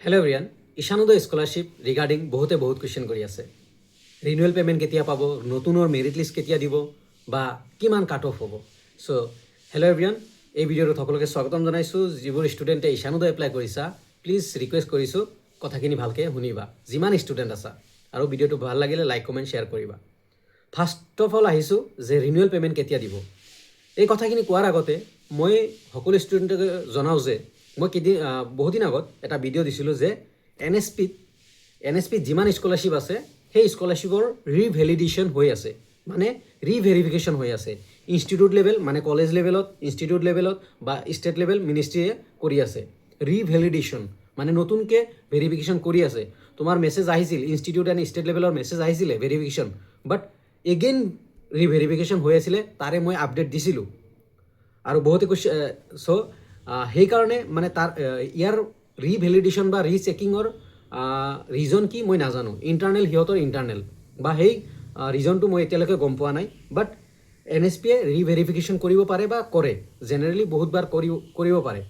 Hello' everyone, Ishanodaya scholarship regarding বহুতে বহুত question কৰি আছে। ৰিনুৱেল পে'মেণ্ট কেতিয়া পাব, নতুনৰ মেৰিট লিষ্ট কেতিয়া দিব বা কিমান কাট অফ হ'ব। চ' হেল্ল' এভৰিৱান, এই ভিডিঅ'টোত সকলোকে স্বাগতম জনাইছোঁ। যিবোৰ ষ্টুডেণ্টে ঈশানোদয় এপ্লাই কৰিছা, প্লিজ ৰিকুৱেষ্ট কৰিছোঁ কথাখিনি ভালকৈ শুনিবা, যিমান ষ্টুডেণ্ট আছা। আৰু ভিডিঅ'টো ভাল লাগিলে লাইক কমেণ্ট শ্বেয়াৰ কৰিবা। ফাৰ্ষ্ট অফ অল আহিছোঁ যে ৰিনুৱেল পে'মেণ্ট কেতিয়া দিব। এই কথাখিনি কোৱাৰ আগতে মই সকলো ষ্টুডেণ্টকে জনাওঁ যে মই বহুদিন আগত এটা ভিডিঅ' দিছিলোঁ যে এন এছ পিত যিমান স্কলাৰশ্বিপ আছে সেই স্কলাৰশ্বিপৰ ৰিভেলিডেশ্যন হৈ আছে, মানে ৰিভেৰিফিকেশ্যন হৈ আছে। ইনষ্টিটিউট লেভেল মানে কলেজ লেভেলত, ইনষ্টিটিউট লেভেলত বা ষ্টেট লেভেল মিনিষ্ট্ৰীয়ে কৰি আছে ৰিভেলিডেশ্যন, মানে নতুনকৈ ভেৰিফিকেশ্যন কৰি আছে। তোমাৰ মেছেজ আহিছিল, ইনষ্টিটিউট এণ্ড ষ্টেট লেভেলৰ মেছেজ আহিছিলে ভেৰিফিকেশ্যন, বাট এগেইন ৰিভেৰিফিকেশ্যন হৈ আছিলে, তাৰে মই আপডেট দিছিলোঁ। আৰু বহুতে কৈছে সেইকাৰণে মানে ইয়াৰ ৰিভেলিডেশ্যন বা ৰিচেকিঙৰ ৰিজন কি মই নাজানো। সিহঁতৰ ইণ্টাৰনেল বা সেই ৰিজনটো মই এতিয়ালৈকে গম পোৱা নাই। বাট এন এছ পিয়ে ৰিভেৰিফিকেশ্যন কৰিব পাৰে বা কৰে, জেনেৰেলি বহুতবাৰ কৰিব পাৰে।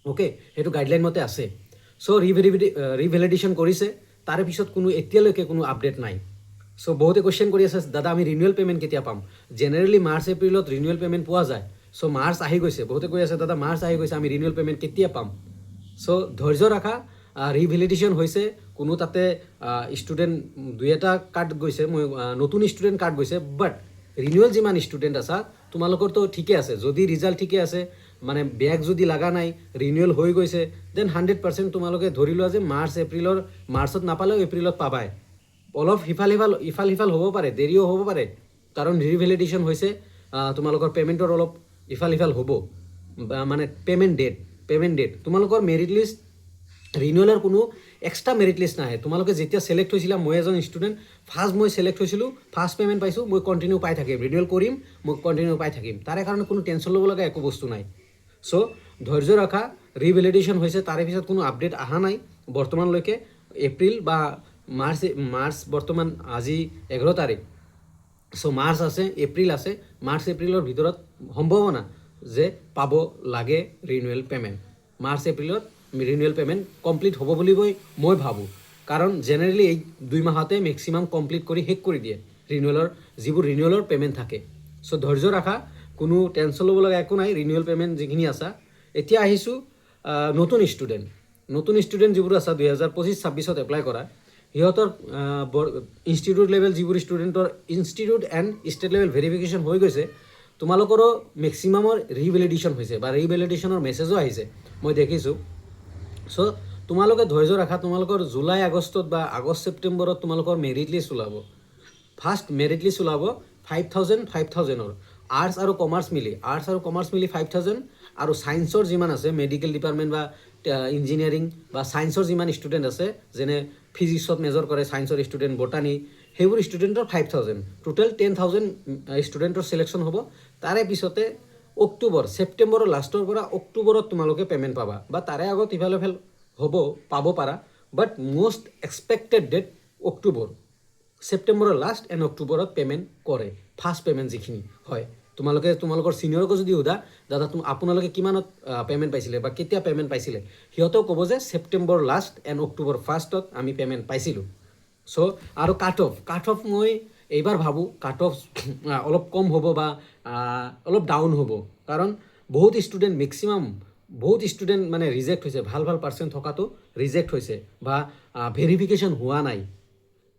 অ'কে, সেইটো গাইডলাইন মতে আছে। চ' ৰিভেলিডেশ্যন কৰিছে, তাৰে পিছত এতিয়ালৈকে কোনো আপডেট নাই। চ' বহুতে কুৱেশ্যন কৰি আছে, দাদা আমি ৰিনুৱেল পে'মেণ্ট কেতিয়া পাম? জেনেৰেলি মাৰ্চ এপ্ৰিলত ৰিনুৱেল পে'মেণ্ট পোৱা যায়। চ' মাৰ্চ আহি গৈছে, বহুতে কৈ আছে দাদা মাৰ্চ আহি গৈছে, আমি ৰিনুৱেল পে'মেণ্ট কেতিয়া পাম? চ' ধৈৰ্য ৰাখা। ৰিভেলিডেশ্যন হৈছে, কোনো তাতে ষ্টুডেণ্ট দুই এটা কাট গৈছে, নতুন ষ্টুডেণ্ট কাট গৈছে। বাট ৰিনুৱেল যিমান ষ্টুডেণ্ট আছা তোমালোকৰতো ঠিকে আছে। যদি ৰিজাল্ট ঠিকে আছে, মানে বেগ যদি লগা নাই, ৰিনুৱেল হৈ গৈছে, দেন 100% তোমালোকে ধৰি লোৱা যে মাৰ্চত নাপালেও এপ্ৰিলত পাবাই। অলপ ইফাল সিফাল হ'ব পাৰে, দেৰিও হ'ব পাৰে, কাৰণ ৰিভেলিডেশ্যন হৈছে। তোমালোকৰ পে'মেণ্টৰ অলপ ইফাল সিফাল হ'ব, মানে পে'মেণ্ট ডেট তোমালোকৰ মেৰিট লিষ্ট ৰিনুৱেলৰ কোনো এক্সট্ৰা মেৰিট লিষ্ট নাহে। তোমালোকে যেতিয়া ছিলেক্ট হৈছিলা, মই এজন ষ্টুডেণ্ট, মই ছিলেক্ট হৈছিলোঁ, ফাৰ্ষ্ট পে'মেণ্ট পাইছোঁ, মই কণ্টিনিউ পাই থাকিম, ৰিনুৱেল কৰিম, মই কণ্টিনিউ পাই থাকিম। তাৰে কাৰণে কোনো টেনশ্যন ল'ব লগা একো বস্তু নাই। চ' ধৈৰ্য ৰাখা। ৰিভেলিডেশ্যন হৈছে, তাৰে পিছত কোনো আপডেট অহা নাই বৰ্তমানলৈকে। এপ্ৰিল বা মাৰ্চ বৰ্তমান আজি 11 তাৰিখ। চ' মাৰ্চ আছে, এপ্ৰিল আছে, মাৰ্চ এপ্ৰিলৰ ভিতৰত সম্ভাৱনা যে পাব লাগে ৰিনুৱেল পে'মেণ্ট। মাৰ্চ এপ্ৰিলত ৰিনুৱেল পে'মেণ্ট কমপ্লিট হ'ব বুলি মই ভাবোঁ, কাৰণ জেনেৰেলি এই 2 মাহতে মেক্সিমাম কমপ্লিট কৰি শেষ কৰি দিয়ে যিবোৰ ৰিনুৱেলৰ পে'মেণ্ট থাকে। চ' ধৈৰ্য ৰাখা, কোনো টেনশ্যন ল'ব লগা একো নাই। ৰিনুৱেল পে'মেণ্ট যিখিনি আছা। এতিয়া আহিছোঁ নতুন ষ্টুডেণ্ট যিবোৰ আছা 2025-26ত এপ্লাই কৰা, সিহঁতৰ ইনষ্টিটিউট লেভেল যিবোৰ ষ্টুডেণ্টৰ institute and state level verification হৈ গৈছে, তোমালোকৰো মেক্সিমামৰ ৰিভেলিডেশ্যন হৈছে বা ৰিভেলিডেশ্যনৰ মেছেজো আহিছে, মই দেখিছোঁ। চ' তোমালোকে ধৈৰ্য ৰাখা। তোমালোকৰ জুলাই আগষ্টত বা আগষ্ট ছেপ্টেম্বৰত তোমালোকৰ মেৰিট লিষ্ট ওলাব। ফাৰ্ষ্ট মেৰিট লিষ্ট ওলাব 5,000ৰ। আৰ্টছ আৰু কমাৰ্চ মিলি 5,000, আৰু ছায়েন্সৰ যিমান আছে, মেডিকেল ডিপাৰ্টমেণ্ট বা ইঞ্জিনিয়াৰিং বা ছায়েন্সৰ যিমান ষ্টুডেণ্ট আছে, যেনে ফিজিক্সত মেজৰ কৰে ছায়েন্সৰ ষ্টুডেণ্ট, বটানী, সেইবোৰ ষ্টুডেণ্টৰ 5,000, টোটেল 10,000 ষ্টুডেণ্টৰ ছিলেকশ্যন হ'ব। তাৰে পিছতে ছেপ্টেম্বৰৰ লাষ্টৰ পৰা অক্টোবৰত তোমালোকে পে'মেণ্ট পাবা, বা তাৰে আগত ইফাল পাব পাৰা। বাট মষ্ট এক্সপেক্টেড ডেট অক্টোবৰ, ছেপ্টেম্বৰৰ লাষ্ট এণ্ড অক্টোবৰত পে'মেণ্ট কৰে। ফাৰ্ষ্ট পে'মেণ্ট যিখিনি হয়, তোমালোকৰ ছিনিয়ৰকো যদি সোধা, দাদা আপোনালোকে কিমানত পে'মেণ্ট পাইছিলে বা কেতিয়া পে'মেণ্ট পাইছিলে, সিহঁতেও ক'ব যে ছেপ্টেম্বৰ লাষ্ট এণ্ড অক্টোবৰ ফাৰ্ষ্টত আমি পে'মেণ্ট পাইছিলোঁ। চ' আৰু কাট অফ মই এইবাৰ ভাবোঁ কাট অফ অলপ কম হ'ব বা অলপ ডাউন হ'ব, কাৰণ বহুত ষ্টুডেণ্ট মানে ৰিজেক্ট হৈছে। ভাল পাৰ্চেণ্ট থকাটো ৰিজেক্ট হৈছে, বা ভেৰিফিকেশ্যন হোৱা নাই,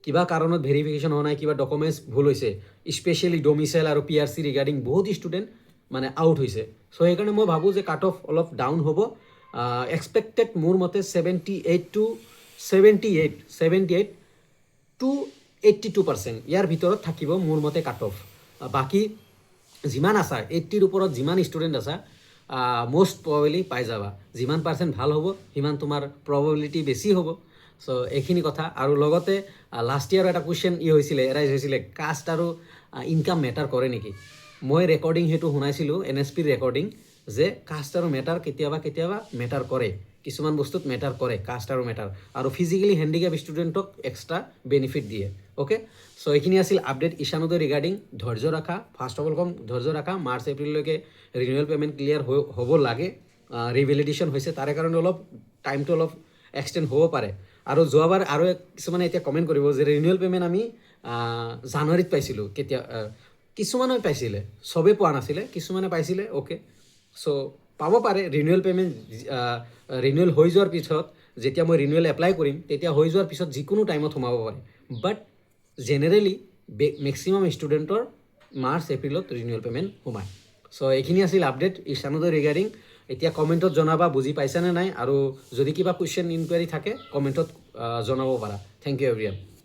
কিবা কাৰণত ভেৰিফিকেশ্যন হোৱা নাই, কিবা ডকুমেণ্টছ ভুল হৈছে, স্পেচিয়েলি ডমিচাইল আৰু PRC ৰিগাৰ্ডিং বহুত ষ্টুডেণ্ট মানে আউট হৈছে। চ' সেইকাৰণে মই ভাবোঁ যে কাট অফ অলপ ডাউন হ'ব। এক্সপেক্টেড মোৰ মতে 78 to 82% ইয়াৰ ভিতৰত থাকিব মোৰ মতে কাট অফ। বাকী যিমান আছা, 80ৰ ওপৰত যিমান ষ্টুডেণ্ট আছা, মষ্ট প্ৰবেবলি পাই যাবা। যিমান পাৰ্চেণ্ট ভাল হ'ব, সিমান তোমাৰ প্ৰবেবিলিটি বেছি হ'ব। চ' এইখিনি কথা। আৰু লগতে লাষ্ট ইয়াৰ এটা কুৱেশ্যন এৰাইজ হৈছিলে, কাষ্ট আৰু ইনকাম মেটাৰ কৰে নেকি? মই ৰেকৰ্ডিং সেইটো শুনাইছিলোঁ, NSPৰ ৰেকৰ্ডিং, যে কাষ্ট আৰু মেটাৰ কেতিয়াবা মেটাৰ কৰে। কিছুমান বস্তুত মেটাৰ কৰে কাষ্ট আৰু মেটাৰ, আৰু ফিজিকেলি হেণ্ডিকেপ ষ্টুডেণ্টক এক্সট্ৰা বেনিফিট দিয়ে। অ'কে, চ' এইখিনি আছিল আপডেট ঈশানোদয় ৰিগাৰ্ডিং। ধৈৰ্য ৰাখা, ফাৰ্ষ্ট অফ অল ধৈৰ্য ৰাখা। মাৰ্চ এপ্ৰিললৈকে ৰিনিউৱেল পে'মেণ্ট ক্লিয়াৰ হ'ব লাগে। ৰিভেলিডেশ্যন হৈছে, তাৰে কাৰণে টাইমটো অলপ এক্সটেণ্ড হ'ব পাৰে আৰু যোৱাবাৰ আৰু কিছুমানে এতিয়া কমেণ্ট কৰিব যে ৰিনিউৱেল পে'মেণ্ট আমি জানুৱাৰীত পাইছিলোঁ কেতিয়া কিছুমানে পাইছিলে চবেই পোৱা নাছিলে কিছুমানে পাইছিলে অ'কে চ' পাব পাৰে ৰিনিউৱেল পে'মেণ্ট ৰিনিউৱেল হৈ যোৱাৰ পিছত যেতিয়া মই ৰিনিউৱেল এপ্লাই কৰিম তেতিয়া হৈ যোৱাৰ পিছত যিকোনো টাইমত সোমাব পাৰে বাট জেনেৰেলি মেক্সিমাম ষ্টুডেণ্টৰ মাৰ্চ এপ্ৰিলত ৰিনিউৱেল পে'মেণ্ট সোমায় চ' এইখিনি আছিল আপডেট ঈশানোদয় ৰিগাৰ্ডিং এতিয়া কমেণ্টত জনাবা বুজি পাইছানে নাই আৰু যদি কিবা কুৱেশ্যন ইনকুৱাৰী থাকে কমেণ্টত জনাব পাৰা থেংক ইউ এভৰিৱান